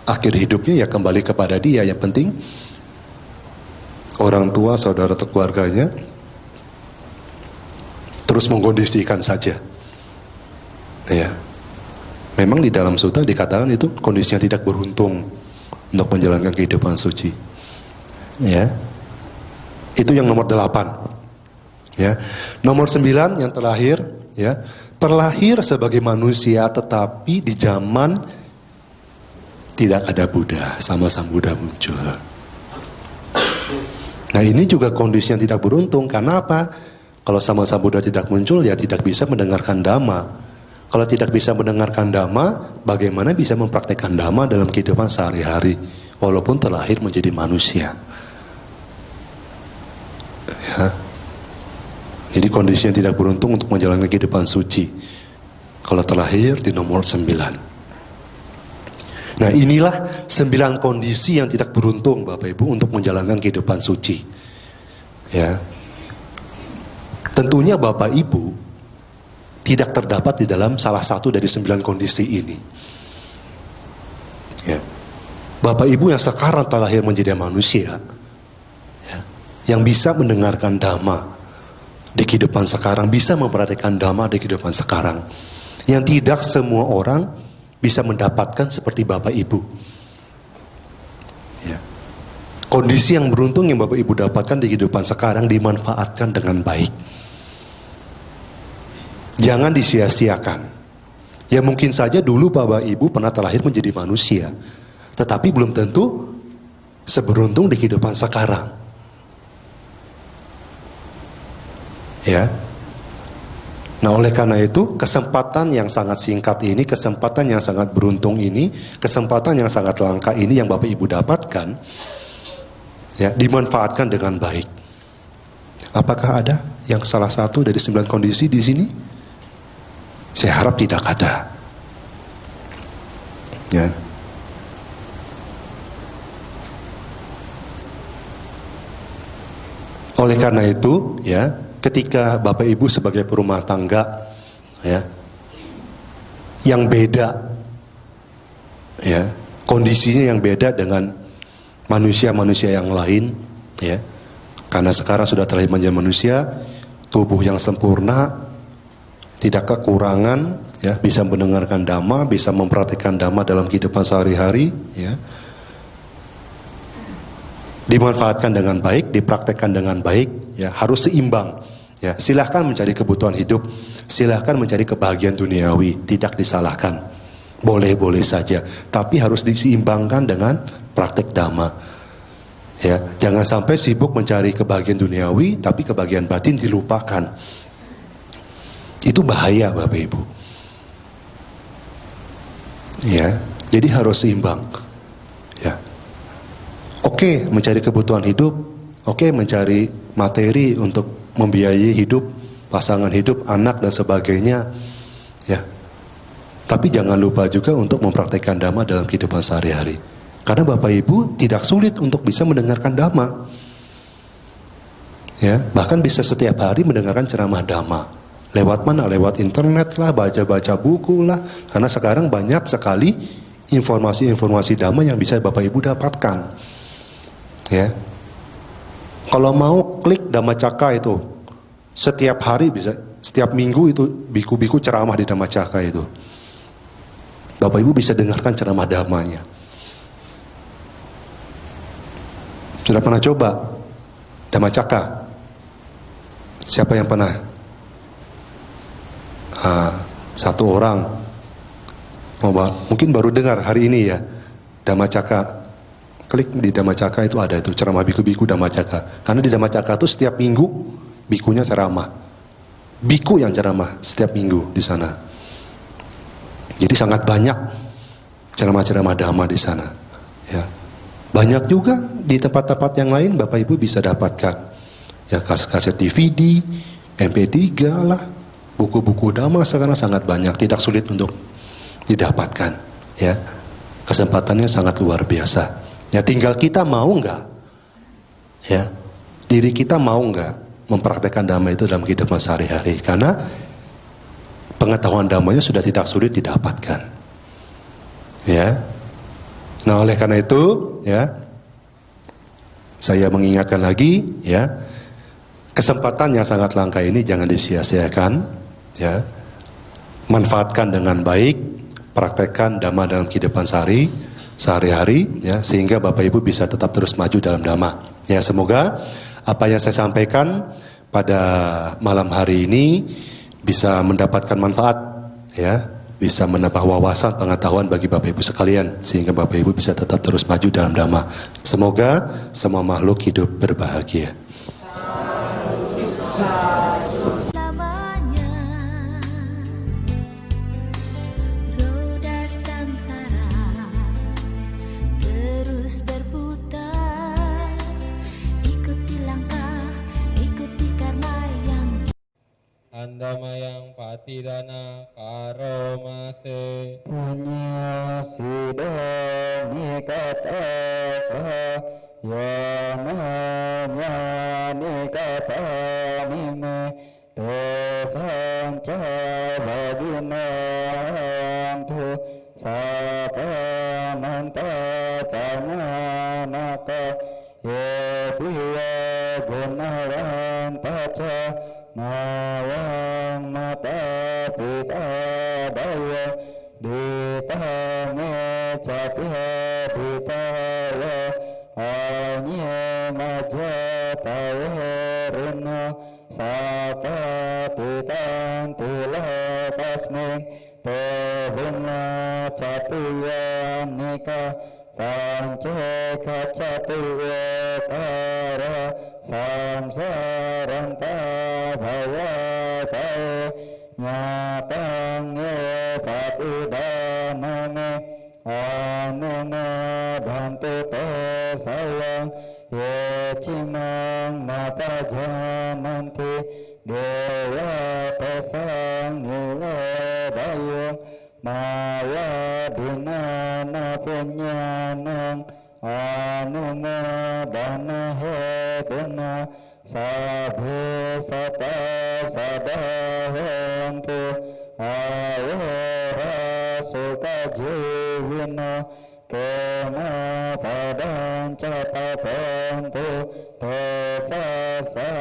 akhir hidupnya ya kembali kepada dia. Yang penting orang tua, saudara atau keluarganya terus mengkondisikan saja. Ya. Memang di dalam sutta dikatakan itu kondisinya tidak beruntung untuk menjalankan kehidupan suci. Ya. Itu yang nomor 8. Ya. Nomor 9 yang terakhir, ya, terlahir sebagai manusia tetapi di zaman tidak ada Buddha, sama Sang Buddha muncul. Nah, ini juga kondisi yang tidak beruntung. Karena apa? Kalau sama Sang Buddha tidak muncul, ya tidak bisa mendengarkan Dhamma. Kalau tidak bisa mendengarkan Dhamma, bagaimana bisa mempraktekkan Dhamma dalam kehidupan sehari-hari, walaupun terlahir menjadi manusia? Ya. Jadi kondisi yang tidak beruntung untuk menjalani kehidupan suci kalau terlahir di nomor 9. Nah, inilah 9 kondisi yang tidak beruntung, Bapak Ibu, untuk menjalankan kehidupan suci. Ya. Tentunya Bapak Ibu tidak terdapat di dalam salah satu dari 9 kondisi ini. Ya. Bapak Ibu yang sekarang terlahir menjadi manusia, ya, yang bisa mendengarkan Dhamma di kehidupan sekarang, bisa memperhatikan Dhamma di kehidupan sekarang, yang tidak semua orang bisa mendapatkan seperti Bapak Ibu. Ya. Kondisi yang beruntung yang Bapak Ibu dapatkan di kehidupan sekarang dimanfaatkan dengan baik. Jangan disia-siakan. Ya, mungkin saja dulu Bapak Ibu pernah terlahir menjadi manusia, tetapi belum tentu seberuntung di kehidupan sekarang. Ya. Nah, oleh karena itu kesempatan yang sangat singkat ini, kesempatan yang sangat beruntung ini, kesempatan yang sangat langka ini yang Bapak Ibu dapatkan, ya, dimanfaatkan dengan baik. Apakah ada yang salah satu dari 9 kondisi di sini? Saya harap tidak ada. Ya. Oleh karena itu, ya, ketika Bapak Ibu sebagai perumah tangga, ya, yang beda, ya, kondisinya yang beda dengan manusia-manusia yang lain, ya, karena sekarang sudah terlahir menjadi manusia, tubuh yang sempurna, tidak kekurangan, ya, bisa mendengarkan dhamma, bisa mempraktikkan dhamma dalam kehidupan sehari-hari, ya, dimanfaatkan dengan baik, dipraktekkan dengan baik, ya, harus seimbang, ya. Silahkan mencari kebutuhan hidup, silahkan mencari kebahagiaan duniawi, tidak disalahkan, boleh-boleh saja, tapi harus diseimbangkan dengan praktek dhamma, ya. Jangan sampai sibuk mencari kebahagiaan duniawi, tapi kebahagiaan batin dilupakan. Itu bahaya, Bapak Ibu, ya. Jadi harus seimbang, ya. Oke, mencari kebutuhan hidup, oke, mencari materi untuk membiayai hidup, pasangan hidup, anak dan sebagainya, ya. Tapi jangan lupa juga untuk mempraktikkan dhamma dalam kehidupan sehari-hari. Karena Bapak Ibu tidak sulit untuk bisa mendengarkan dhamma, ya. Bahkan bisa setiap hari mendengarkan ceramah dhamma. Lewat mana? Lewat internet lah, baca-baca buku lah. Karena sekarang banyak sekali informasi-informasi dhamma yang bisa Bapak Ibu dapatkan. Ya, kalau mau klik Dhammacakka itu, setiap hari bisa, setiap minggu itu biku-biku ceramah di Dhammacakka itu. Bapak Ibu bisa dengarkan ceramah dhammanya. Sudah pernah coba Dhammacakka? Siapa yang pernah? Satu orang, mungkin baru dengar hari ini ya, Dhammacakka. Klik di Dhammacakka itu ada itu ceramah biku-biku Dhammacakka. Karena di Dhammacakka itu setiap minggu bikunya ceramah. Biku yang ceramah setiap minggu di sana. Jadi sangat banyak ceramah-ceramah dhamma di sana. Ya. Banyak juga di tempat-tempat yang lain Bapak Ibu bisa dapatkan. Ya, kaset DVD, MP3 lah, buku-buku dhamma sekarang sangat banyak, tidak sulit untuk didapatkan. Ya, kesempatannya sangat luar biasa. Ya, tinggal kita mau nggak, ya, diri kita mau nggak mempraktekkan dhamma itu dalam kehidupan sehari-hari, karena pengetahuan dhammanya sudah tidak sulit didapatkan, ya. Nah, oleh karena itu, ya, saya mengingatkan lagi, ya, kesempatan yang sangat langka ini jangan disia-siakan, ya, manfaatkan dengan baik, praktekkan dhamma dalam kehidupan sehari-hari, ya, sehingga Bapak Ibu bisa tetap terus maju dalam dhamma. Ya, semoga apa yang saya sampaikan pada malam hari ini bisa mendapatkan manfaat, ya, bisa menambah wawasan pengetahuan bagi Bapak Ibu sekalian, sehingga Bapak Ibu bisa tetap terus maju dalam dhamma. Semoga semua makhluk hidup berbahagia. Lamanya roda samsara terus berputar. Ikuti langkah, ikuti karma yang Andamayang patidana karomase. Punya sidang nikata yananya nikata nime tesanca baginantu sapananta pananaka yepiya gunawantaca nawang mata pita daya ditame capya ditaya anye maja taweruna sata pitan tila tasmin tebuna capya nika panceka capya kara samsaranta bhayatae nyatangye patidanane anuna bhantu te sayang ye cimang mata jananti dewa tesang nile dinana punyanang anumodana hedana sabu sata sadahantu ayora sukajiwino kena padanca papantu tesasa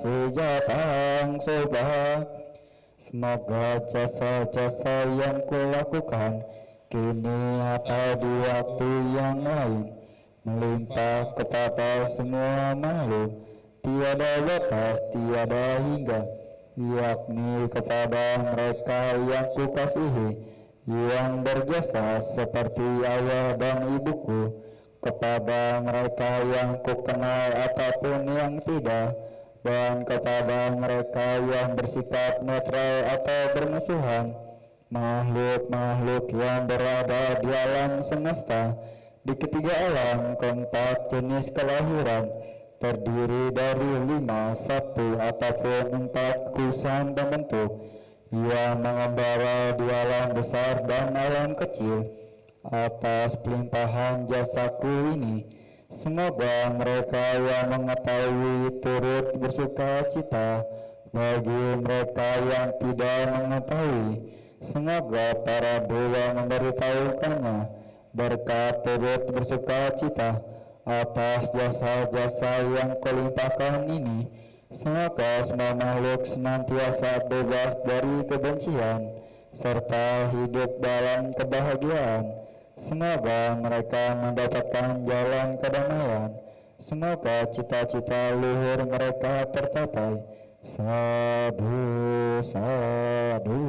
sijatang subah. Semoga jasa-jasa yang kulakukan kini atau di waktu yang lain melimpah kepada semua makhluk, tiada batas, tiada hingga, yakni kepada mereka yang kukasihi, yang berjasa seperti ayah dan ibuku, kepada mereka yang kukenal ataupun yang tidak, dan kepada mereka yang bersifat netral atau bermusuhan, makhluk-makhluk yang berada di alam semesta, di ketiga alam, keempat jenis kelahiran, terdiri dari 5, 1 ataupun 4 kusan dan bentuk, yang mengembara di alam besar dan alam kecil, atas pelimpahan jasaku ini. Semoga mereka yang mengetahui turut bersuka cita, bagi mereka yang tidak mengetahui, semoga para dewa memberitahukannya, berkat turut bersuka cita atas jasa-jasa yang kulimpahkan ini. Semoga semua makhluk senantiasa bebas dari kebencian, serta hidup dalam kebahagiaan. Semoga mereka mendapatkan jalan kedamaian. Semoga cita-cita luhur mereka tercapai. Sadu, sadu,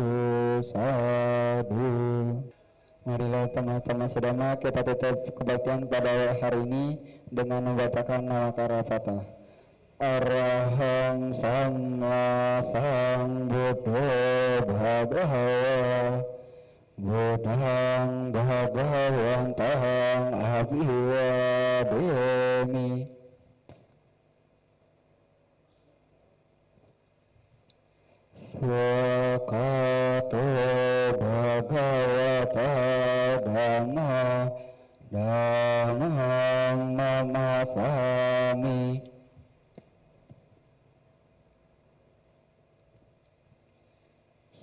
sadu. Marilah teman-teman sedama kita tutup kebaktian pada hari ini dengan membacakan nama Karapata. Arahang Samma Sambuddho Bhagawa Buddhang Bhagawantahang Abhiwademi. Swakato Bhagavata Dhamma Dhammang Namasami.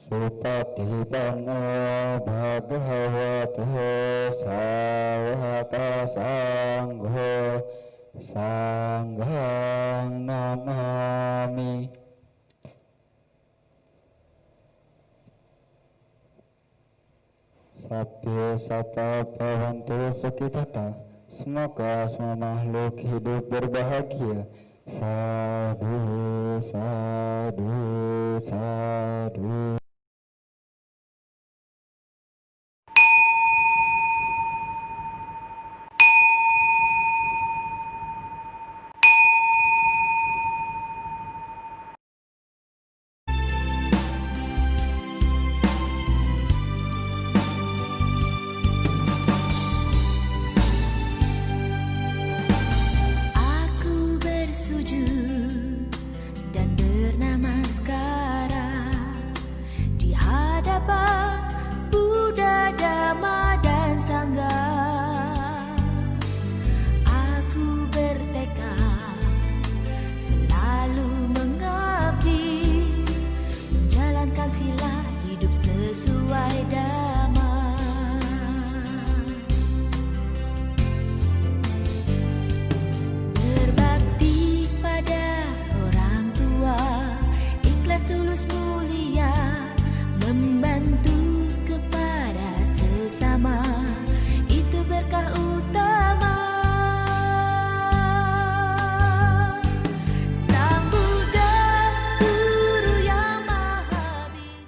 Supatipano Bhagavato Sawaka Sangho Sanghang Namami. Sabya sata bhavantu sukhitata. Semoga semua makhluk hidup berbahagia. Sadu, sadu, sadu.